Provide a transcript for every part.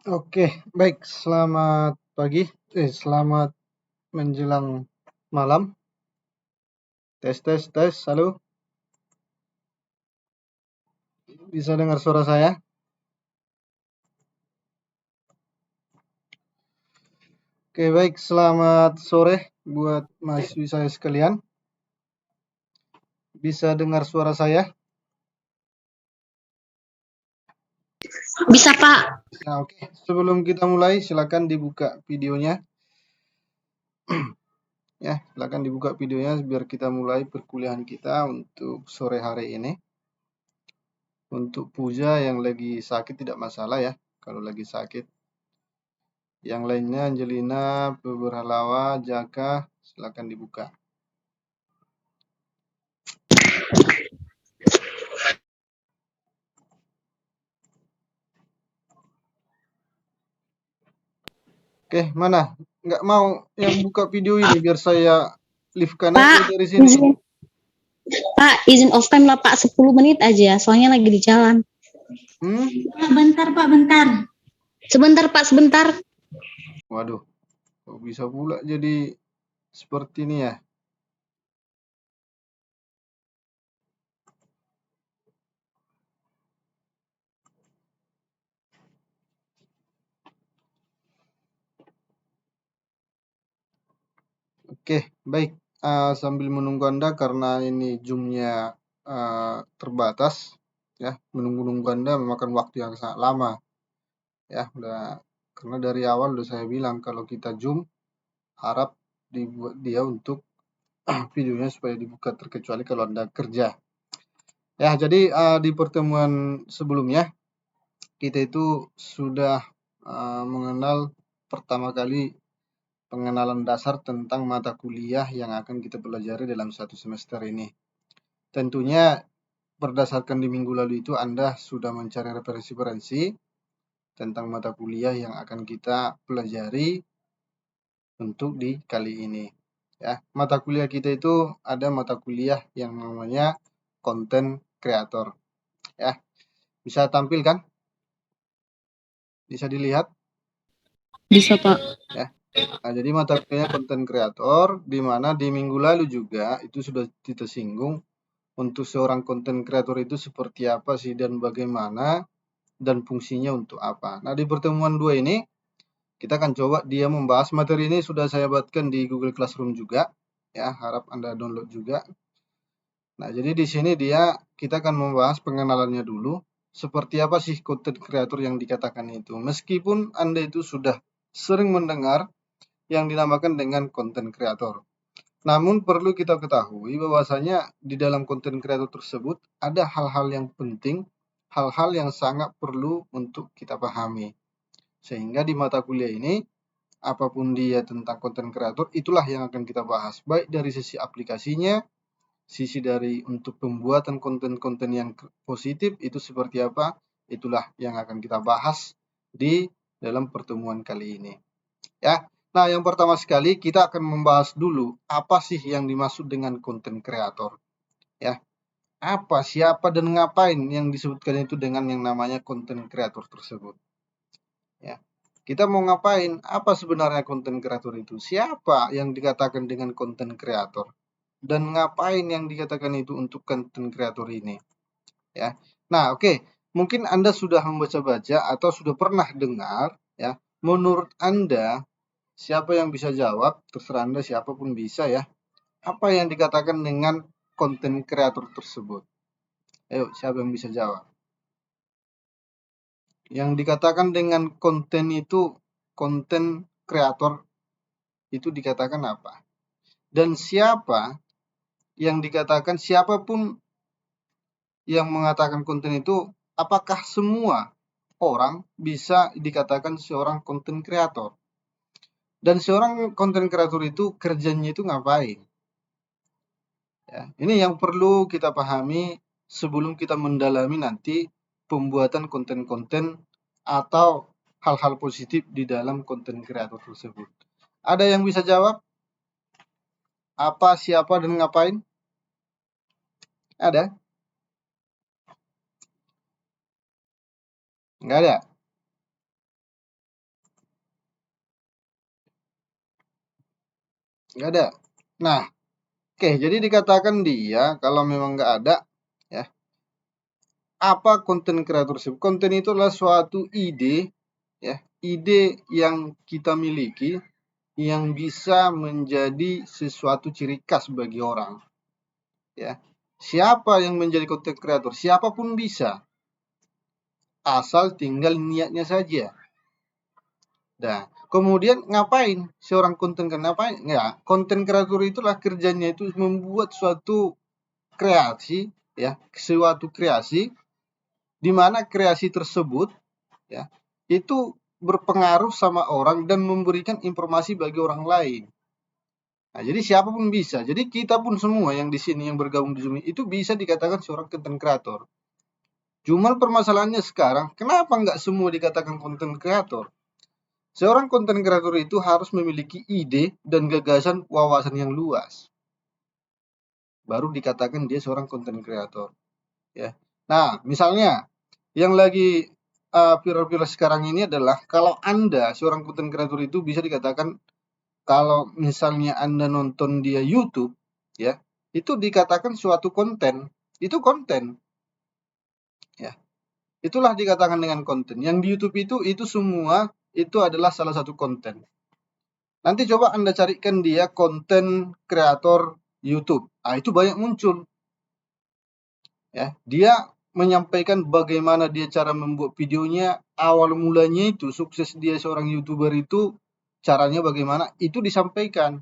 Oke, baik. Selamat pagi. Selamat menjelang malam. Tes, tes, tes. Halo, bisa dengar suara saya? Oke, baik. Selamat sore buat mahasiswa saya sekalian. Bisa dengar suara saya? Bisa, Pak. Nah, oke. Sebelum kita mulai, silakan dibuka videonya. Ya, silakan dibuka videonya biar kita mulai perkuliahan kita untuk sore hari ini. Untuk Puja yang lagi sakit tidak masalah ya, kalau lagi sakit. Yang lainnya Angelina, Beberhalawa, Jaka, silakan dibuka. Oke, mana? Nggak mau yang buka video ini biar saya live-kan aja Pak, dari sini. izin off time lah Pak, 10 menit aja, soalnya lagi di jalan. Hmm? Pak, bentar. Sebentar Pak, sebentar. Waduh, kok bisa pula jadi seperti ini ya? Oke, baik. Sambil menunggu Anda karena ini Zoom-nya terbatas, ya. Menunggu-nunggu Anda memakan waktu yang sangat lama, ya. Karena dari awal udah saya bilang kalau kita Zoom harap dibuat dia untuk videonya supaya dibuka terkecuali kalau Anda kerja. Ya, jadi di pertemuan sebelumnya kita itu sudah mengenal pertama kali pengenalan dasar tentang mata kuliah yang akan kita pelajari dalam satu semester ini. Tentunya berdasarkan di minggu lalu itu Anda sudah mencari referensi-referensi tentang mata kuliah yang akan kita pelajari untuk di kali ini. Ya, mata kuliah kita itu ada mata kuliah yang namanya content creator. Ya, bisa tampil kan? Bisa dilihat? Bisa Pak. Ya. Nah, jadi mata kuliahnya content creator, di mana di minggu lalu juga itu sudah kita singgung untuk seorang content creator itu seperti apa sih dan bagaimana dan fungsinya untuk apa. Nah, di pertemuan 2 ini kita akan coba dia membahas materi ini sudah saya buatkan di Google Classroom juga. Ya, harap Anda download juga. Nah, jadi di sini kita akan membahas pengenalannya dulu. Seperti apa sih content creator yang dikatakan itu. Meskipun Anda itu sudah sering mendengar yang dinamakan dengan content creator. Namun perlu kita ketahui bahwasanya di dalam konten kreator tersebut ada hal-hal yang penting, hal-hal yang sangat perlu untuk kita pahami. Sehingga di mata kuliah ini, apapun dia tentang konten kreator, itulah yang akan kita bahas. Baik dari sisi aplikasinya, sisi dari untuk pembuatan konten-konten yang positif, itu seperti apa, itulah yang akan kita bahas di dalam pertemuan kali ini. Ya. Nah, yang pertama sekali kita akan membahas dulu apa sih yang dimaksud dengan konten kreator. Ya, apa, siapa, dan ngapain yang disebutkan itu dengan yang namanya konten kreator tersebut. Ya, kita mau ngapain? Apa sebenarnya konten kreator itu? Siapa yang dikatakan dengan konten kreator? Dan ngapain yang dikatakan itu untuk konten kreator ini? Ya, nah oke. Mungkin Anda sudah membaca-baca atau sudah pernah dengar, ya. Menurut Anda, siapa yang bisa jawab? Terserah Anda, siapapun bisa ya. Apa yang dikatakan dengan konten kreator tersebut? Ayo, siapa yang bisa jawab? Yang dikatakan dengan konten itu, konten kreator itu dikatakan apa? Dan siapa yang dikatakan, siapapun yang mengatakan konten itu, apakah semua orang bisa dikatakan seorang konten kreator? Dan seorang konten kreator itu kerjanya itu ngapain? Ya, ini yang perlu kita pahami sebelum kita mendalami nanti pembuatan konten-konten atau hal-hal positif di dalam konten kreator tersebut. Ada yang bisa jawab? Apa, siapa, dan ngapain? Ada? Nggak ada? Nggak ada. Nah, oke, jadi dikatakan dia kalau memang nggak ada, ya, apa konten kreatorship? Konten itu adalah suatu ide, ya, ide yang kita miliki yang bisa menjadi sesuatu ciri khas bagi orang, ya. Siapa yang menjadi konten kreator? Siapapun bisa, asal tinggal niatnya saja. Nah, kemudian ngapain seorang konten ngapain? Ya, konten kreator itulah kerjanya itu membuat suatu kreasi, ya, suatu kreasi di mana kreasi tersebut, ya, itu berpengaruh sama orang dan memberikan informasi bagi orang lain. Nah, jadi siapapun bisa. Jadi kita pun semua yang di sini yang bergabung di Zoom itu bisa dikatakan seorang konten kreator. Cuma permasalahannya sekarang, kenapa nggak semua dikatakan konten kreator? Seorang konten kreator itu harus memiliki ide dan gagasan wawasan yang luas. Baru dikatakan dia seorang konten kreator. Ya. Nah, misalnya yang lagi viral-viral sekarang ini adalah kalau Anda seorang konten kreator itu bisa dikatakan kalau misalnya Anda nonton dia YouTube, ya, itu dikatakan suatu konten. Itu konten, ya. Itulah dikatakan dengan konten. Yang di YouTube itu semua itu adalah salah satu konten. Nanti coba Anda carikan dia konten kreator YouTube. Ah, itu banyak muncul, ya. Dia menyampaikan bagaimana dia cara membuat videonya, awal mulanya itu sukses dia seorang YouTuber itu caranya bagaimana, itu disampaikan.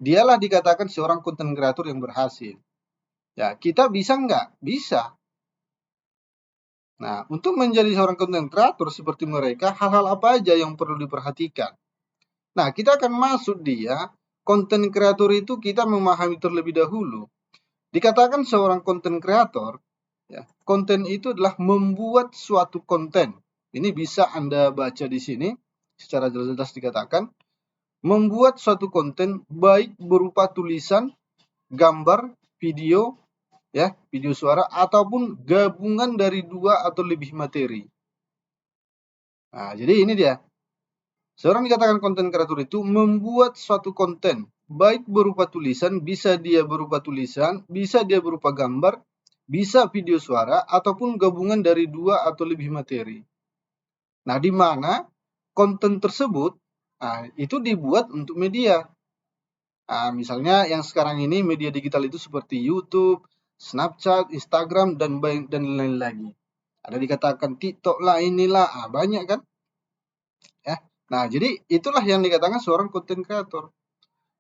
Dialah dikatakan seorang konten kreator yang berhasil. Ya, kita bisa nggak? Bisa. Nah, untuk menjadi seorang konten kreator seperti mereka, hal-hal apa aja yang perlu diperhatikan? Nah, kita akan masuk dia, konten kreator itu kita memahami terlebih dahulu. Dikatakan seorang konten kreator, ya, konten itu adalah membuat suatu konten. Ini bisa Anda baca di sini, secara jelas dikatakan, membuat suatu konten baik berupa tulisan, gambar, video, ya, video suara, ataupun gabungan dari 2 atau lebih materi. Nah, jadi ini dia. Seorang dikatakan konten kreator itu membuat suatu konten, baik berupa tulisan, bisa dia berupa tulisan, bisa dia berupa gambar, bisa video suara, ataupun gabungan dari 2 atau lebih materi. Nah, di mana konten tersebut, nah, itu dibuat untuk media. Nah, misalnya yang sekarang ini media digital itu seperti YouTube, Snapchat, Instagram, dan lain-lain lagi. Ada dikatakan TikTok lah, inilah, banyak kan? Ya. Nah, jadi itulah yang dikatakan seorang content creator.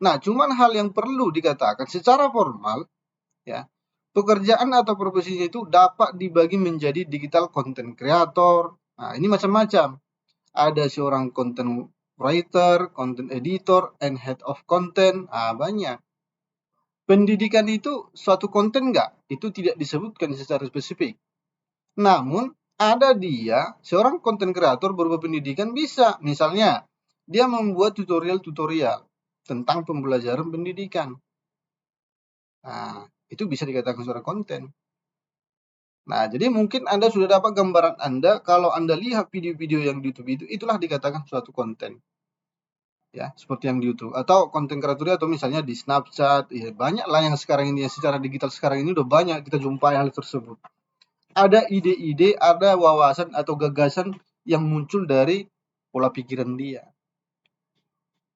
Nah, cuman hal yang perlu dikatakan secara formal, ya, pekerjaan atau profesinya itu dapat dibagi menjadi digital content creator. Nah, ini macam-macam. Ada seorang content writer, content editor, and head of content. Banyak. Pendidikan itu suatu konten nggak? Itu tidak disebutkan secara spesifik. Namun, ada dia, seorang konten kreator berupa pendidikan bisa. Misalnya, dia membuat tutorial-tutorial tentang pembelajaran pendidikan. Nah, itu bisa dikatakan seorang konten. Nah, jadi mungkin Anda sudah dapat gambaran Anda, kalau Anda lihat video-video yang di YouTube itu, itulah dikatakan suatu konten. Ya, seperti yang di YouTube. Atau konten kreator atau misalnya di Snapchat, ya banyak lah yang sekarang ini, secara digital sekarang ini udah banyak kita jumpai hal tersebut. Ada ide-ide, ada wawasan atau gagasan yang muncul dari pola pikiran dia.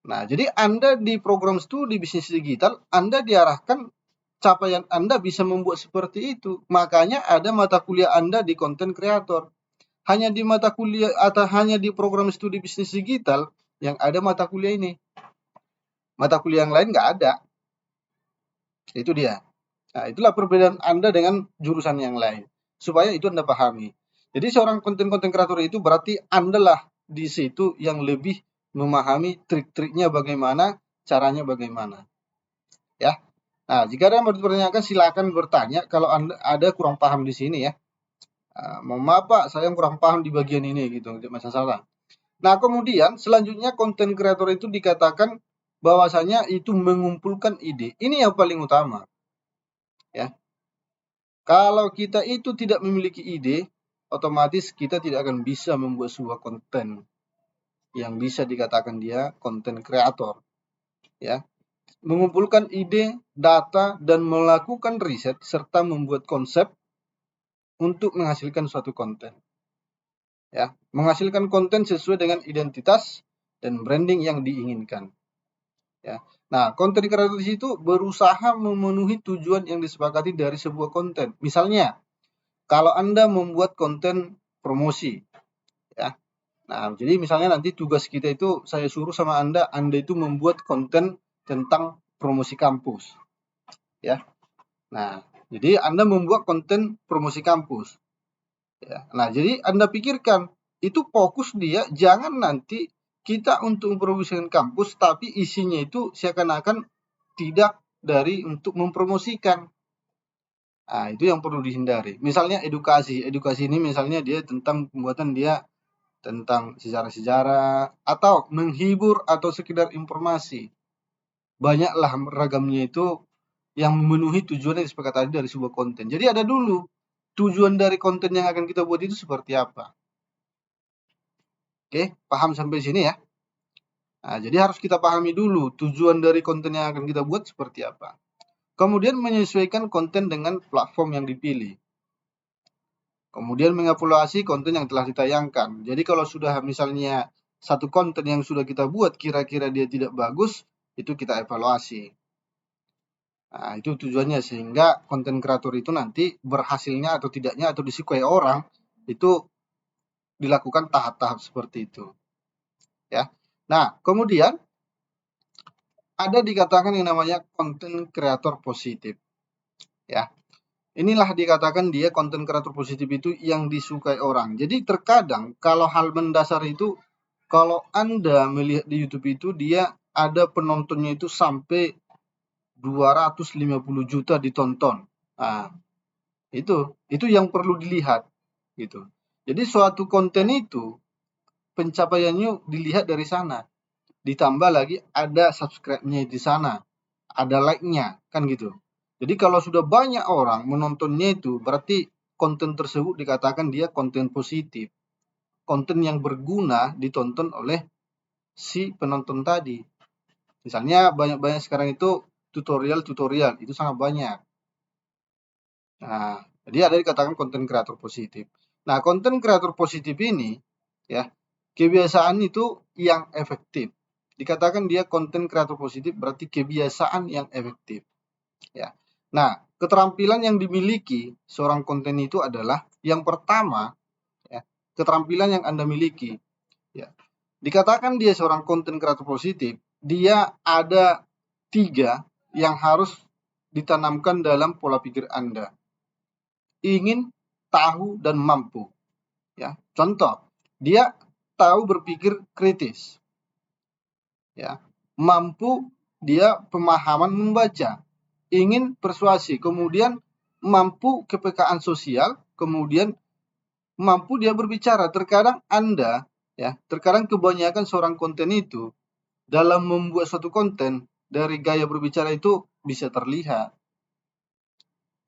Nah, jadi Anda di program studi bisnis digital, Anda diarahkan capaian Anda bisa membuat seperti itu. Makanya ada mata kuliah Anda di konten kreator. Hanya di mata kuliah atau hanya di program studi bisnis digital yang ada mata kuliah ini. Mata kuliah yang lain nggak ada. Itu dia. Nah, itulah perbedaan Anda dengan jurusan yang lain. Supaya itu Anda pahami. Jadi seorang konten-konten kreator itu berarti Anda lah di situ yang lebih memahami trik-triknya bagaimana, caranya bagaimana. Ya. Nah, jika ada yang bertanya, silakan bertanya kalau Anda ada kurang paham di sini ya. Mohon maaf Pak, saya kurang paham di bagian ini gitu, tidak masalah. Nah, kemudian selanjutnya konten kreator itu dikatakan bahwasanya itu mengumpulkan ide. Ini yang paling utama. Ya. Kalau kita itu tidak memiliki ide, otomatis kita tidak akan bisa membuat sebuah konten yang bisa dikatakan dia konten kreator. Ya. mengumpulkan ide, data, dan melakukan riset serta membuat konsep untuk menghasilkan suatu konten. Ya, menghasilkan konten sesuai dengan identitas dan branding yang diinginkan. Ya. Nah, konten kreator di situ berusaha memenuhi tujuan yang disepakati dari sebuah konten. Misalnya, kalau Anda membuat konten promosi, ya. Nah, jadi misalnya nanti tugas kita itu saya suruh sama Anda itu membuat konten tentang promosi kampus, ya. Nah, jadi Anda membuat konten promosi kampus. Ya. Nah, jadi Anda pikirkan, itu fokus dia jangan nanti kita untuk mempromosikan kampus, tapi isinya itu seakan-akan tidak dari untuk mempromosikan. Nah, itu yang perlu dihindari. Misalnya edukasi. Edukasi ini misalnya dia tentang pembuatan dia tentang sejarah-sejarah, atau menghibur, atau sekedar informasi. Banyaklah ragamnya itu yang memenuhi tujuan yang disepakati dari sebuah konten. Jadi ada dulu tujuan dari konten yang akan kita buat itu seperti apa. Oke, paham sampai sini ya? Nah, jadi harus kita pahami dulu tujuan dari konten yang akan kita buat seperti apa. Kemudian menyesuaikan konten dengan platform yang dipilih. Kemudian mengevaluasi konten yang telah ditayangkan. Jadi kalau sudah misalnya satu konten yang sudah kita buat kira-kira dia tidak bagus, itu kita evaluasi. Nah, itu tujuannya sehingga konten kreator itu nanti berhasilnya atau tidaknya atau disukai orang itu dilakukan tahap-tahap seperti itu. Ya. Nah, kemudian ada dikatakan yang namanya konten kreator positif. Ya. Inilah dikatakan dia konten kreator positif itu yang disukai orang. Jadi terkadang kalau hal mendasar itu, kalau Anda melihat di YouTube itu dia ada penontonnya itu sampai 250 juta ditonton. Nah, itu yang perlu dilihat gitu. Jadi suatu konten itu pencapaiannya dilihat dari sana. Ditambah lagi ada subscribe-nya di sana, ada like-nya, kan gitu. Jadi kalau sudah banyak orang menontonnya itu berarti konten tersebut dikatakan dia konten positif. Konten yang berguna ditonton oleh si penonton tadi. Misalnya banyak-banyak sekarang itu tutorial-tutorial, itu sangat banyak. Nah, jadi ada dikatakan konten kreator positif. Nah, konten kreator positif ini ya, kebiasaan itu yang efektif. Dikatakan dia konten kreator positif berarti kebiasaan yang efektif. Ya. Nah, keterampilan yang dimiliki seorang konten itu adalah yang pertama, ya, keterampilan yang Anda miliki. Ya. Dikatakan dia seorang konten kreator positif, dia ada 3 yang harus ditanamkan dalam pola pikir Anda. Ingin, tahu, dan mampu. Ya, contoh, dia tahu berpikir kritis. Ya, mampu dia pemahaman membaca. Ingin persuasi, kemudian mampu kepekaan sosial, kemudian mampu dia berbicara. Terkadang Anda, ya, terkadang kebanyakan seorang konten itu dalam membuat suatu konten dari gaya berbicara itu bisa terlihat.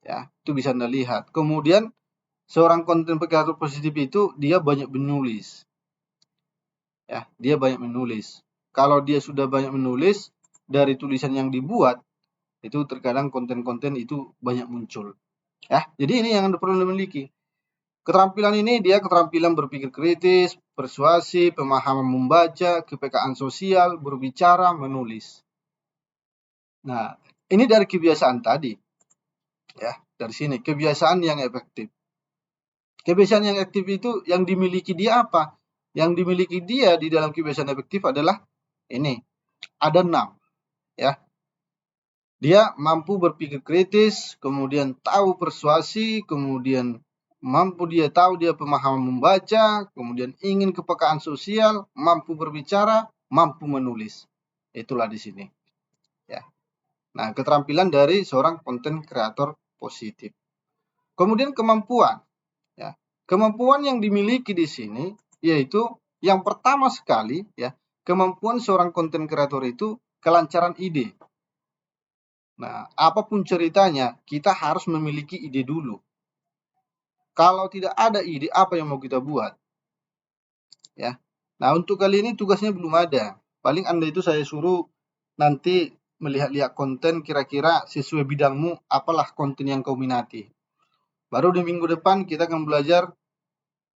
Ya, itu bisa Anda lihat. Kemudian seorang konten kreator positif itu dia banyak menulis. Ya, dia banyak menulis. Kalau dia sudah banyak menulis, dari tulisan yang dibuat itu terkadang konten-konten itu banyak muncul. Ya, jadi ini yang Anda perlu memiliki. Keterampilan ini dia keterampilan berpikir kritis, persuasi, pemahaman membaca, kepekaan sosial, berbicara, menulis. Nah, ini dari kebiasaan tadi. Ya, dari sini kebiasaan yang efektif. Kebiasaan yang efektif itu yang dimiliki dia apa? Yang dimiliki dia di dalam kebiasaan efektif adalah ini. Ada 6, ya. Dia mampu berpikir kritis, kemudian tahu persuasi, kemudian mampu dia tahu dia pemahaman membaca, kemudian ingin kepekaan sosial, mampu berbicara, mampu menulis. Itulah di sini. Ya. Nah, keterampilan dari seorang konten kreator positif. Kemudian kemampuan. Ya. Kemampuan yang dimiliki di sini yaitu yang pertama sekali ya, kemampuan seorang konten kreator itu kelancaran ide. Nah, apapun ceritanya, kita harus memiliki ide dulu. Kalau tidak ada ide, apa yang mau kita buat? Ya. Nah, untuk kali ini tugasnya belum ada. Paling Anda itu saya suruh nanti melihat-lihat konten kira-kira sesuai bidangmu, apalah konten yang kau minati. Baru di minggu depan kita akan belajar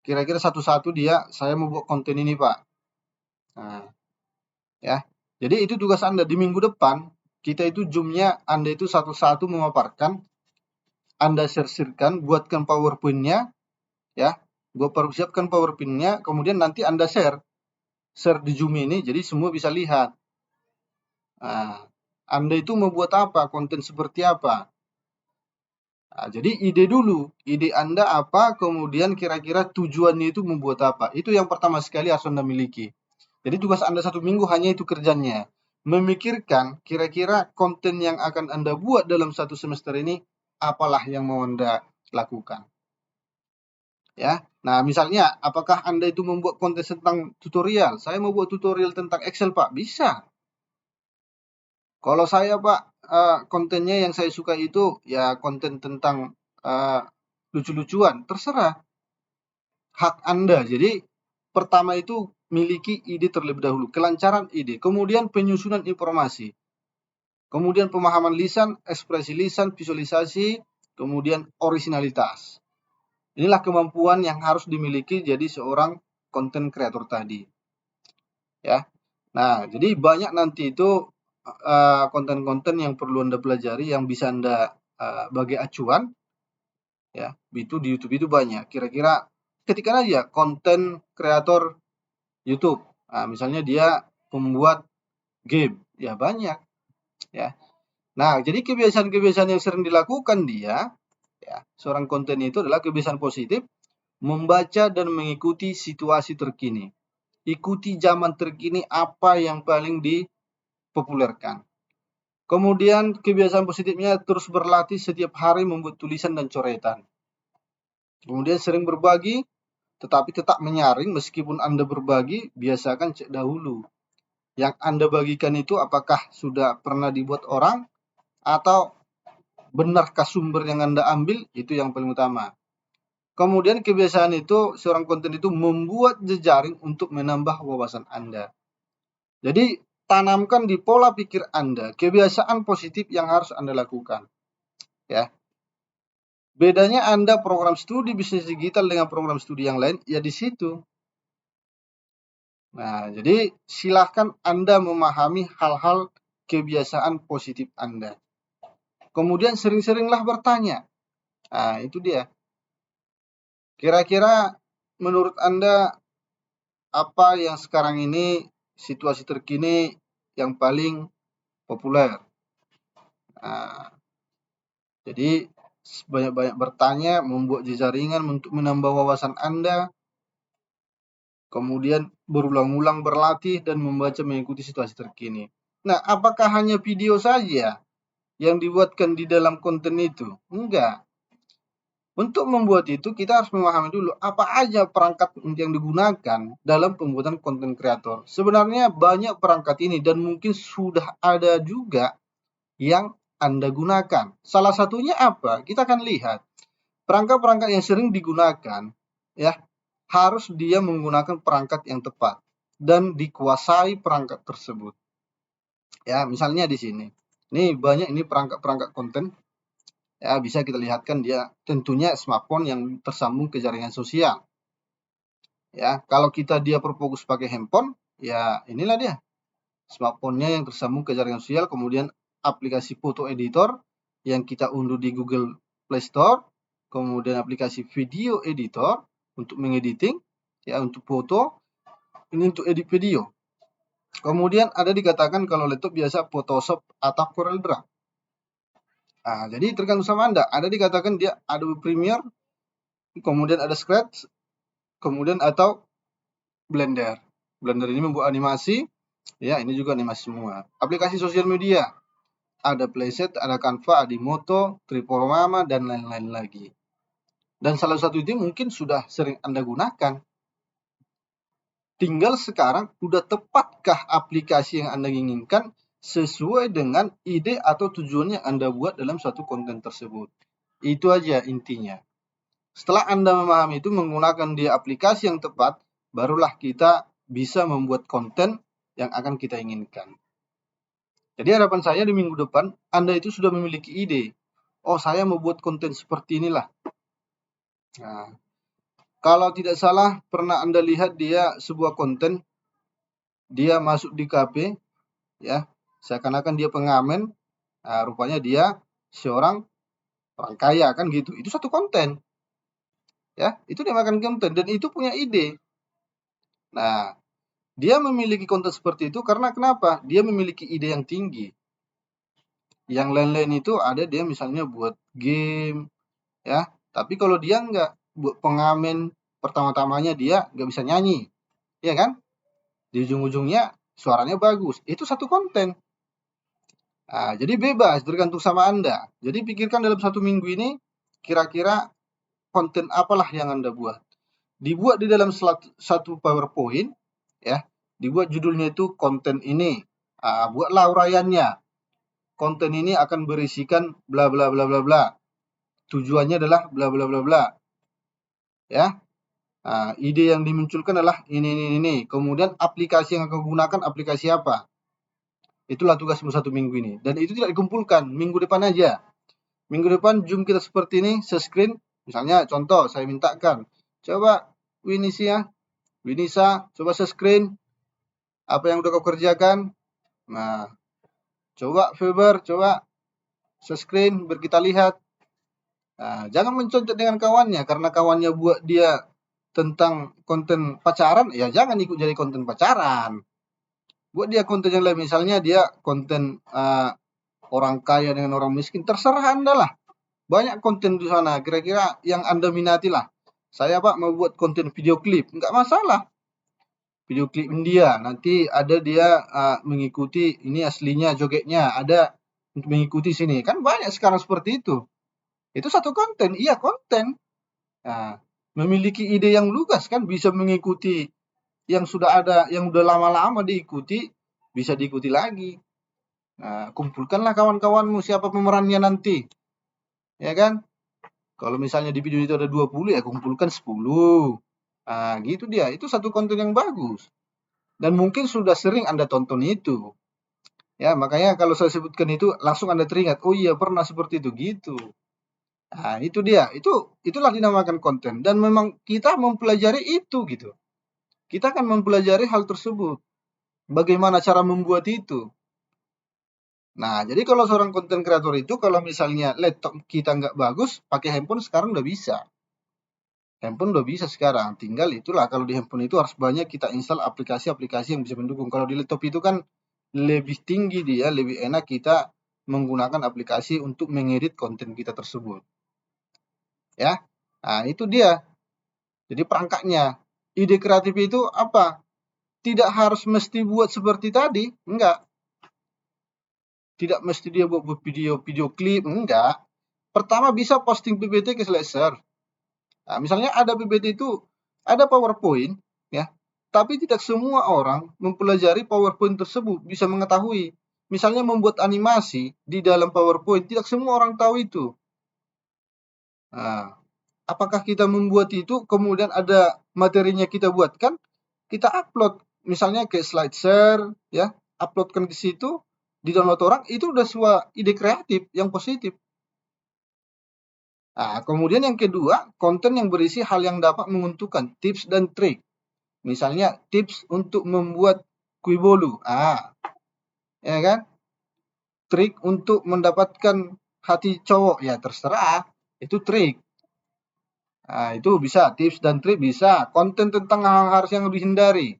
kira-kira satu-satu saya mau buat konten ini, Pak. Nah, ya. Jadi itu tugas Anda di minggu depan, kita itu Zoom-nya Anda itu satu-satu memaparkan, Anda share-kan, buatkan PowerPoint-nya, ya. Gue persiapkan PowerPoint-nya, kemudian nanti Anda share di Zoom ini, jadi semua bisa lihat. Nah, Anda itu mau buat apa, konten seperti apa. Nah, jadi ide dulu, ide Anda apa, kemudian kira-kira tujuannya itu membuat apa. Itu yang pertama sekali harus Anda miliki. Jadi tugas Anda 1 minggu hanya itu kerjanya. Memikirkan kira-kira konten yang akan Anda buat dalam 1 semester ini, apalah yang mau Anda lakukan. Ya, nah misalnya, apakah Anda itu membuat konten tentang tutorial? Saya mau buat tutorial tentang Excel, Pak. Bisa. Kalau saya, Pak, kontennya yang saya suka itu ya konten tentang lucu-lucuan, terserah. Hak Anda. Jadi pertama itu miliki ide terlebih dahulu, kelancaran ide, kemudian penyusunan informasi, kemudian pemahaman lisan, ekspresi lisan, visualisasi, kemudian originalitas. Inilah kemampuan yang harus dimiliki jadi seorang konten kreator tadi. Ya. Nah, jadi banyak nanti itu konten-konten yang perlu Anda pelajari yang bisa Anda bagi acuan. Ya, itu di YouTube itu banyak. Kira-kira ketikkan aja konten kreator YouTube. Nah, misalnya dia pembuat game, ya banyak. Ya. Nah, jadi kebiasaan-kebiasaan yang sering dilakukan dia, ya, seorang konten itu adalah kebiasaan positif, membaca dan mengikuti situasi terkini. Ikuti zaman terkini apa yang paling dipopulerkan. Kemudian kebiasaan positifnya terus berlatih setiap hari membuat tulisan dan coretan. Kemudian sering berbagi, tetapi tetap menyaring meskipun Anda berbagi, biasakan cek dahulu. Yang Anda bagikan itu apakah sudah pernah dibuat orang atau benarkah sumber yang Anda ambil, itu yang paling utama. Kemudian kebiasaan itu, seorang konten itu membuat jejaring untuk menambah wawasan Anda. Jadi tanamkan di pola pikir Anda kebiasaan positif yang harus Anda lakukan. Ya. Bedanya Anda program studi bisnis digital dengan program studi yang lain, ya di situ. Nah, jadi silahkan Anda memahami hal-hal kebiasaan positif Anda. Kemudian sering-seringlah bertanya. Nah, itu dia. Kira-kira menurut Anda apa yang sekarang ini situasi terkini yang paling populer? Nah, jadi banyak-banyak bertanya, membuat jejaringan untuk menambah wawasan Anda, kemudian berulang-ulang berlatih dan membaca mengikuti situasi terkini. Nah, apakah hanya video saja yang dibuatkan di dalam konten itu? Enggak. Untuk membuat itu, kita harus memahami dulu apa aja perangkat yang digunakan dalam pembuatan konten kreator. Sebenarnya banyak perangkat ini dan mungkin sudah ada juga yang Anda gunakan. Salah satunya apa? Kita akan lihat. Perangkat-perangkat yang sering digunakan, ya, harus dia menggunakan perangkat yang tepat dan dikuasai perangkat tersebut. Ya, misalnya di sini. Ini banyak ini perangkat-perangkat konten. Ya, bisa kita lihatkan dia tentunya smartphone yang tersambung ke jaringan sosial. Ya, kalau dia berfokus pakai handphone, ya inilah dia. Smartphone-nya yang tersambung ke jaringan sosial, kemudian aplikasi foto editor yang kita unduh di Google Play Store, kemudian aplikasi video editor untuk mengediting, ya untuk foto, ini untuk edit video. Kemudian ada dikatakan kalau laptop biasa Photoshop atau CorelDRAW. Nah, jadi tergantung sama Anda. Ada dikatakan dia Adobe Premiere, kemudian ada Scratch, kemudian atau Blender. Blender ini membuat animasi, ya ini juga animasi semua. Aplikasi sosial media, ada Playset, ada Canva, Adimoto, Triforama, dan lain-lain lagi. Dan salah satu itu mungkin sudah sering Anda gunakan. Tinggal sekarang, udah tepatkah aplikasi yang Anda inginkan sesuai dengan ide atau tujuan yang Anda buat dalam suatu konten tersebut. Itu aja intinya. Setelah Anda memahami itu, menggunakan dia aplikasi yang tepat, barulah kita bisa membuat konten yang akan kita inginkan. Jadi harapan saya di minggu depan, Anda itu sudah memiliki ide. Oh, saya mau buat konten seperti inilah. Nah, kalau tidak salah, pernah Anda lihat dia sebuah konten, dia masuk di kafe, ya, seakan-akan dia pengamen, rupanya dia seorang orang kaya, kan gitu. Itu satu konten, ya, itu dia makan konten, dan itu punya ide. Nah, dia memiliki konten seperti itu karena kenapa? Dia memiliki ide yang tinggi. Yang lain-lain itu ada dia misalnya buat game, ya. Tapi kalau dia nggak buat pengamen, pertama-tamanya dia nggak bisa nyanyi, ya kan? Di ujung-ujungnya suaranya bagus. Itu satu konten. Nah, jadi bebas, tergantung sama Anda. Jadi pikirkan dalam satu minggu ini, kira-kira konten apalah yang Anda buat. Dibuat di dalam satu PowerPoint, ya. Dibuat judulnya itu konten ini. Buatlah uraiannya. Konten ini akan berisikan bla bla bla bla bla. Tujuannya adalah bla bla bla bla. Ya. Ide yang dimunculkan adalah ini. Kemudian aplikasi yang akan gunakan aplikasi apa? Itulah tugasmu satu minggu ini. Dan itu tidak dikumpulkan, minggu depan aja. Minggu depan Zoom kita seperti ini, se-screen. Misalnya contoh, saya mintakan, coba Winisa, coba se-screen apa yang udah kau kerjakan. Nah, coba Faber, coba se-screen biar kita lihat. Nah, jangan mencontoh dengan kawannya, karena kawannya buat dia tentang konten pacaran, ya jangan ikut jadi konten pacaran. Buat dia konten yang lain, misalnya dia konten orang kaya dengan orang miskin, terserah Anda lah. Banyak konten di sana, kira-kira yang Anda minati lah. Saya Pak mau buat konten video klip, nggak masalah. Video klip India, nanti ada dia mengikuti, ini aslinya jogetnya, ada mengikuti sini. Kan banyak sekarang seperti itu. Itu satu konten, iya konten. Nah, memiliki ide yang lugas kan, bisa mengikuti yang sudah ada, yang udah lama-lama diikuti, bisa diikuti lagi. Nah, kumpulkanlah kawan-kawanmu siapa pemerannya nanti. Ya kan? Kalau misalnya di video itu ada 20, ya kumpulkan 10. Nah, gitu dia. Itu satu konten yang bagus. Dan mungkin sudah sering Anda tonton itu. Ya, makanya kalau saya sebutkan itu langsung Anda teringat, oh iya pernah seperti itu gitu. Nah, itu dia. Itulah dinamakan konten, dan memang kita mempelajari itu gitu. Kita akan mempelajari hal tersebut. Bagaimana cara membuat itu. Nah, jadi kalau seorang konten kreator itu kalau misalnya laptop kita nggak bagus, pakai handphone sekarang udah bisa. Handphone udah bisa sekarang. Tinggal itulah kalau di handphone itu harus banyak kita install aplikasi-aplikasi yang bisa mendukung. Kalau di laptop itu kan lebih tinggi dia, lebih enak kita menggunakan aplikasi untuk mengedit konten kita tersebut. Ya. Nah, itu dia. Jadi perangkatnya. Ide kreatif itu apa? Tidak harus mesti buat seperti tadi, enggak. Tidak mesti dia buat video klip, enggak. Pertama bisa posting PPT ke Slasher. Nah, misalnya ada PPT itu, ada PowerPoint, ya, tapi tidak semua orang mempelajari PowerPoint tersebut, bisa mengetahui. Misalnya membuat animasi di dalam PowerPoint, tidak semua orang tahu itu. Nah, apakah kita membuat itu, kemudian ada materinya kita buatkan, kita upload, misalnya ke SlideShare, ya, uploadkan ke situ, di download orang, itu udah sebuah ide kreatif yang positif. Nah, kemudian yang kedua, konten yang berisi hal yang dapat menguntungkan, tips dan trik. Misalnya tips untuk membuat kue bolu. Ya kan? Trik untuk mendapatkan hati cowok, ya terserah. Itu trik. Nah, itu bisa tips dan trik bisa. Konten tentang hal-hal yang dihindari.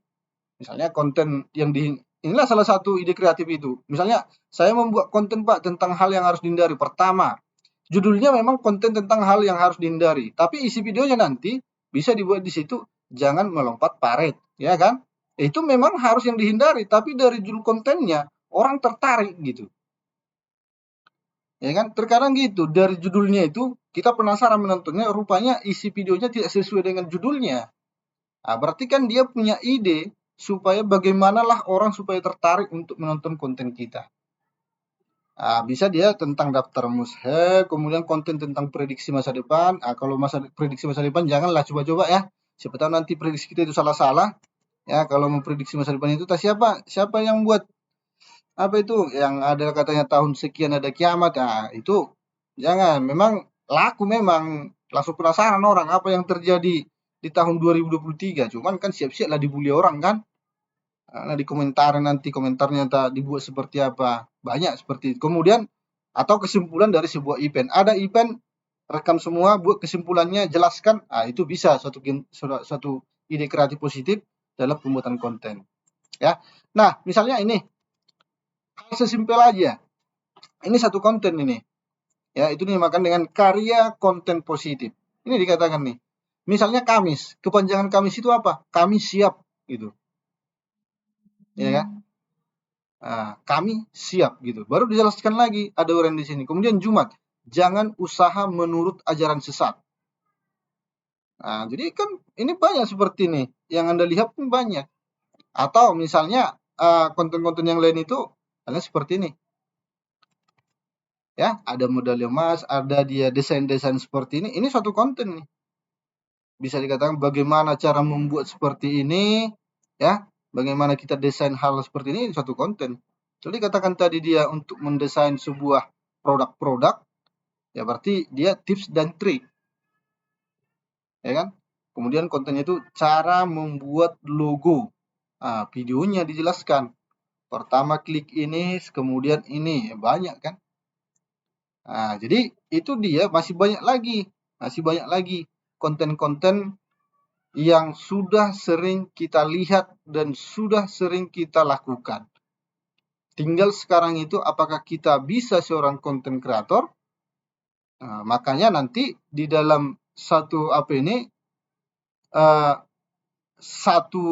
Misalnya konten yang inilah salah satu ide kreatif itu. Misalnya saya membuat konten Pak tentang hal yang harus dihindari. Pertama, judulnya memang konten tentang hal yang harus dihindari. Tapi isi videonya nanti bisa dibuat di situ, jangan melompat paret, ya kan? Itu memang harus yang dihindari, tapi dari judul kontennya orang tertarik gitu. Ya kan? Terkadang gitu, dari judulnya itu kita penasaran menontonnya, rupanya isi videonya tidak sesuai dengan judulnya. Nah, berarti kan dia punya ide supaya bagaimanalah orang supaya tertarik untuk menonton konten kita. Bisa dia tentang daftar Mushe, kemudian konten tentang prediksi masa depan. Kalau prediksi masa depan janganlah coba-coba ya. Siapa tahu nanti prediksi kita itu salah-salah. Ya, kalau memprediksi masa depan itu siapa yang buat apa itu yang ada katanya tahun sekian ada kiamat, nah itu jangan. Memang laku, memang langsung penasaran orang apa yang terjadi di tahun 2023. Cuman kan siap-siap lah dibully orang kan. Nah, di komentar nanti komentarnya dibuat seperti apa, banyak seperti itu. Kemudian atau kesimpulan dari sebuah event, ada event rekam semua, buat kesimpulannya, jelaskan. Itu bisa suatu ide kreatif positif dalam pembuatan konten, ya. Nah, misalnya ini hal sesimpel aja. Ini satu konten ini, ya, itu dinamakan dengan karya konten positif. Ini dikatakan nih, misalnya Kamis, kepanjangan Kamis itu apa? Kami siap, gitu, ya kan? Kami siap, gitu. Baru dijelaskan lagi, ada orang di sini. Kemudian Jumat, jangan usaha menurut ajaran sesat. Jadi kan ini banyak seperti ini, yang Anda lihat pun banyak. Atau misalnya konten-konten yang lain itu hanya seperti ini. Ya, ada medali emas, ada dia desain-desain seperti ini. Ini suatu konten nih. Bisa dikatakan bagaimana cara membuat seperti ini, ya. Bagaimana kita desain hal seperti ini suatu konten. Jadi katakan tadi dia untuk mendesain sebuah produk-produk, ya berarti dia tips dan trik. Ya kan? Kemudian kontennya itu cara membuat logo. Videonya dijelaskan. Pertama klik ini, kemudian ini, banyak kan? Jadi itu dia masih banyak lagi konten-konten yang sudah sering kita lihat dan sudah sering kita lakukan. Tinggal sekarang itu apakah kita bisa seorang konten kreator? Makanya nanti di dalam satu satu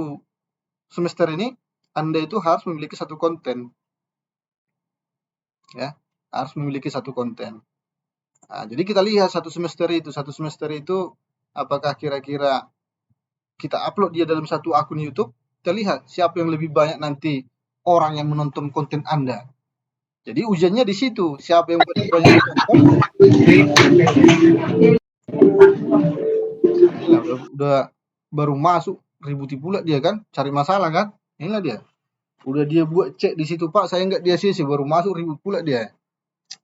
semester ini Anda itu harus memiliki satu konten, ya, harus memiliki satu konten. Jadi kita lihat satu semester itu apakah kira-kira kita upload dia dalam satu akun YouTube, kita lihat siapa yang lebih banyak nanti orang yang menonton konten Anda. Jadi ujiannya di situ, siapa yang paling banyak menonton. Inilah udah baru masuk ributi pula dia kan, cari masalah kan. Inilah dia. Udah dia buat cek di situ, Pak, saya nggak di ACC, baru masuk ribut pula dia.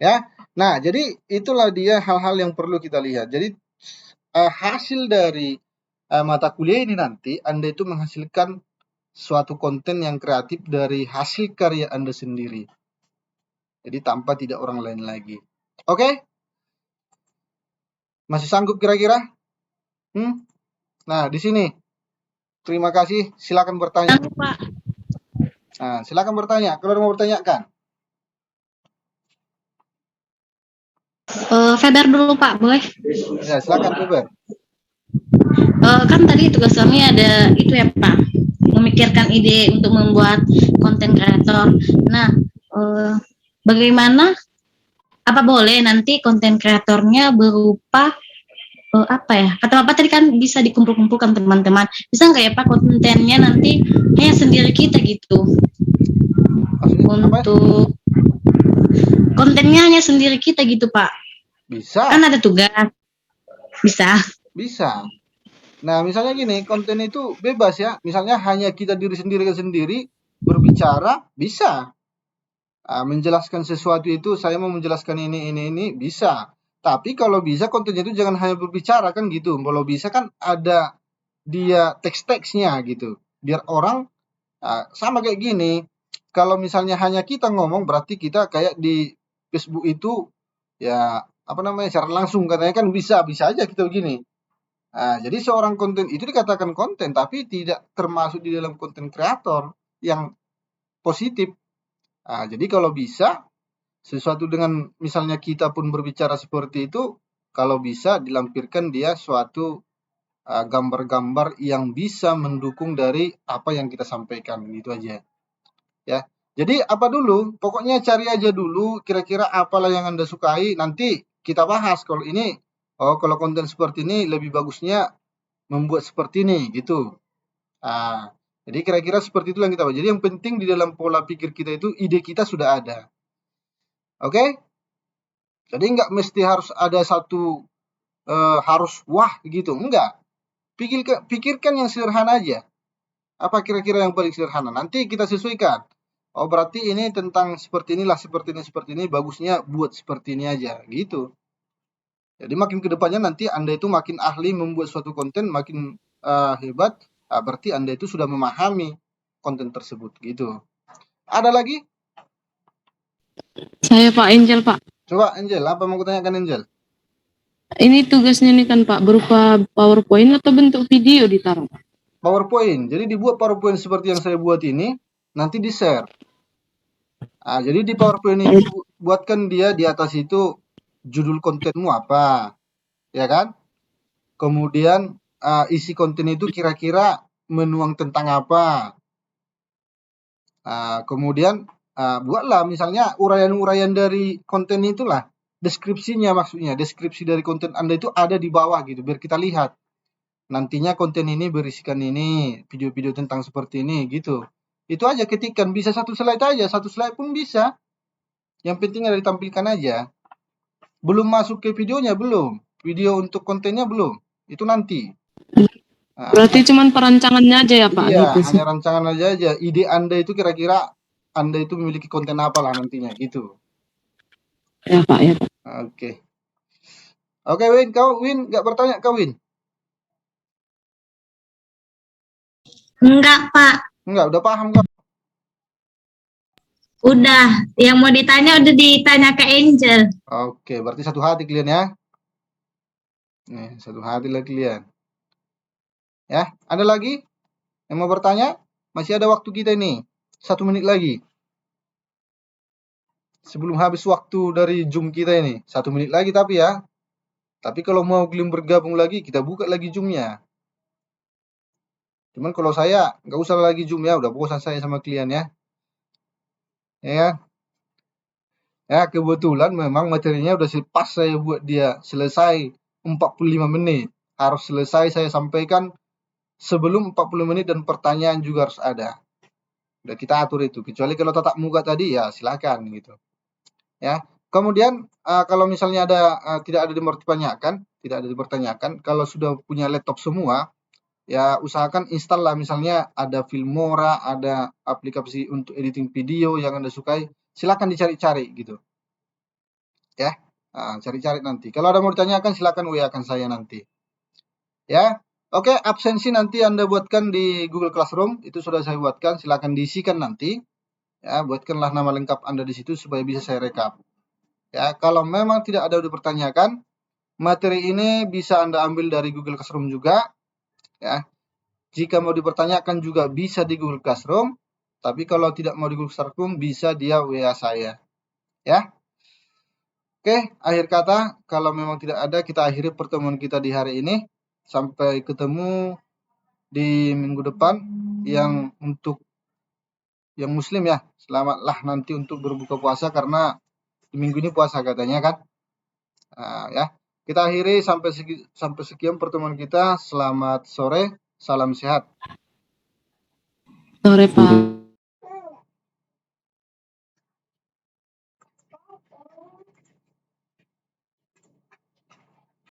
Ya. Nah, jadi itulah dia hal-hal yang perlu kita lihat. Jadi hasil dari mata kuliah ini nanti Anda itu menghasilkan suatu konten yang kreatif dari hasil karya Anda sendiri. Jadi tanpa tidak orang lain lagi. Oke? Masih sanggup kira-kira? Nah, di sini. Terima kasih. Silakan bertanya. Pak. Silakan bertanya. Kalau mau bertanyakan. Feber dulu Pak, boleh? Ya, silakan Feber. Kan tadi tugas kami ada itu ya Pak, memikirkan ide untuk membuat konten kreator. Nah, bagaimana? Apa boleh nanti konten kreatornya berupa apa ya? Kata Bapak tadi kan bisa dikumpul-kumpulkan teman-teman. Bisa nggak ya Pak kontennya nanti hanya sendiri kita gitu? Untuk kontennya hanya sendiri kita gitu Pak? Bisa. Kan ada tugas. Bisa. Bisa. Nah, misalnya gini, konten itu bebas ya. Misalnya hanya kita diri sendiri berbicara, bisa. Menjelaskan sesuatu itu, saya mau menjelaskan ini, bisa. Tapi kalau bisa kontennya itu jangan hanya berbicara kan gitu. Kalau bisa kan ada dia teks-teksnya gitu. Biar orang sama kayak gini. Kalau misalnya hanya kita ngomong berarti kita kayak di Facebook itu ya secara langsung katanya kan bisa aja kita begini. Jadi seorang konten itu dikatakan konten tapi tidak termasuk di dalam konten kreator yang positif. Jadi kalau bisa sesuatu dengan misalnya kita pun berbicara seperti itu, kalau bisa dilampirkan dia suatu gambar-gambar yang bisa mendukung dari apa yang kita sampaikan, gitu aja. Ya. Jadi apa dulu? Pokoknya cari aja dulu kira-kira apalah yang Anda sukai, nanti kita bahas kalau ini kalau konten seperti ini lebih bagusnya membuat seperti ini gitu. Jadi kira-kira seperti itu yang kita bahas. Jadi yang penting di dalam pola pikir kita itu ide kita sudah ada. Oke? Jadi nggak mesti harus ada satu harus wah gitu, enggak. Pikirkan yang sederhana aja. Apa kira-kira yang paling sederhana? Nanti kita sesuaikan. Oh, berarti ini tentang seperti inilah, seperti ini, bagusnya buat seperti ini aja, gitu. Jadi makin ke depannya nanti Anda itu makin ahli membuat suatu konten, makin hebat, berarti Anda itu sudah memahami konten tersebut, gitu. Ada lagi? Saya Pak Angel, Pak. Coba Angel, apa mau kutanyakan Angel? Ini tugasnya nih kan Pak, berupa PowerPoint atau bentuk video ditaruh? PowerPoint. Jadi dibuat PowerPoint seperti yang saya buat ini, nanti di-share. Jadi di PowerPoint itu buatkan dia di atas itu judul kontenmu apa, ya kan? Kemudian isi konten itu kira-kira menuang tentang apa. Kemudian buatlah misalnya uraian-uraian dari konten itulah, deskripsinya maksudnya, deskripsi dari konten Anda itu ada di bawah gitu, biar kita lihat. Nantinya konten ini berisikan ini, video-video tentang seperti ini gitu. Itu aja ketikkan, bisa satu slide aja, satu slide pun bisa. Yang penting ada ditampilkan aja. Belum masuk ke videonya, belum. Video untuk kontennya belum. Itu nanti. Berarti cuman perancangannya aja ya Pak? Iya, Gitu sih. hanya rancangan aja. Ide Anda itu kira-kira Anda itu memiliki konten apa lah nantinya gitu. Ya Pak, ya Pak. Oke. Oke, Win, nggak bertanya kau, Win? Enggak, Pak. Enggak, udah paham kau? Udah. Yang mau ditanya udah ditanya ke Angel. Oke, berarti satu hati kalian ya. Nih, satu hati lah kalian. Ya, ada lagi yang mau bertanya? Masih ada waktu kita ini. 1 menit lagi. Sebelum habis waktu dari Zoom kita ini. 1 menit lagi tapi ya. Tapi kalau mau kalian bergabung lagi, kita buka lagi Zoom-nya. Cuman kalau saya, nggak usah lagi Zoom ya. Udah bosan saya sama kalian ya. Ya kan? Ya, kebetulan memang materinya udah pas saya buat dia selesai 45 menit. Harus selesai saya sampaikan sebelum 40 menit dan pertanyaan juga harus ada. Udah kita atur itu. Kecuali kalau tatap muka tadi ya silakan gitu. Ya. Kemudian kalau misalnya tidak ada dipertanyakan, kalau sudah punya laptop semua, ya usahakan install lah, misalnya ada Filmora, ada aplikasi untuk editing video yang Anda sukai, silakan dicari-cari gitu. Ya. Cari-cari nanti. Kalau ada mau ditanyakan silakan WA-kan saya nanti. Ya. Oke, absensi nanti Anda buatkan di Google Classroom, itu sudah saya buatkan, silakan diisikan nanti. Ya, buatkanlah nama lengkap Anda di situ supaya bisa saya rekap. Ya, kalau memang tidak ada dipertanyakan, materi ini bisa Anda ambil dari Google Classroom juga. Ya. Jika mau dipertanyakan juga bisa di Google Classroom, tapi kalau tidak mau di Google Classroom bisa dia WA saya. Ya. Oke, akhir kata, kalau memang tidak ada, kita akhiri pertemuan kita di hari ini. Sampai ketemu di minggu depan. Yang untuk yang muslim ya, selamatlah nanti untuk berbuka puasa karena di minggu ini puasa katanya kan. Ya, kita akhiri sampai sekian pertemuan kita. Selamat sore, salam sehat. Sore Pak.